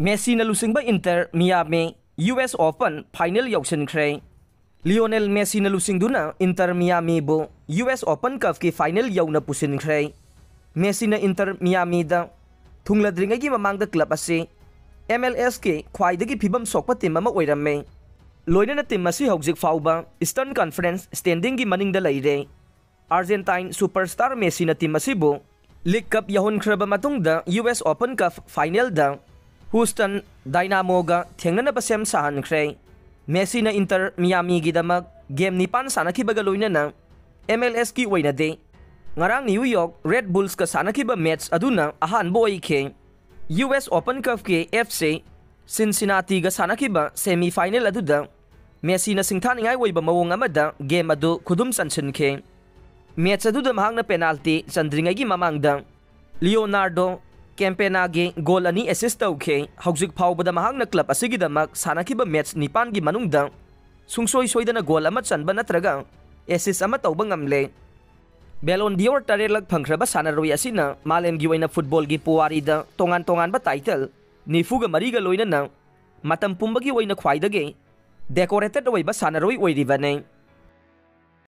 Messi न लुसिंगबा Inter Miami US Open final यौसनख्रे। लियोनेल मेसी न लुसिंगदुना इंटर मियामी बो US Open कप की फाइनल यौना पुसिनख्रे। मेसी न इंटर मियामी दा थुंगलद्रिंगगी ममांगदा क्लब असे MLS के ख्वाइदगी फिबम सोकपा टीम अमा ओइरम्मे। लोइनना टीम असी हौजिक फाउबा ईस्टर्न कॉन्फ्रेंस स्टैंडिंग की मनिंगदा लैरे। अर्जेंटाइन सुपरस्टार मेसी न टीम असी बो लीग कप यहुनख्रबा मतुंगदा US Open कप फाइनल दा ह्यूस्टन डायनामोगा थेंगनब सेम साहनख्रे। मेसी न इंटर मियामी गिदमक गेम निपान सानखिबगा लोइनना MLS की ओइनदे ngarang New York Red Bulls ka sanakiba match aduna ahanbo oike। US Open Cup ke FC Cincinnati ga sanakiba semi final aduda Messi na singthaningai oiba mawong amada game adu khudum sanchinke। match aduda mahangna penalty chandringai gi mamangda Leonardo Campena ge goal ani assist tauke। hauzik phawbada mahangna club asigidamak sanakiba match nipan gi manungda sungsoi soidana goal ama chanba natraga assist ama tauba ngamle। Ballon d'Or tarelak phangkraba sanaroi asina malem gi oina football gi puwari da tongan tongan ba title nifuga mariga loina na matam pumbagi oina khwaidage decorated oi ba sanaroi oi ribane।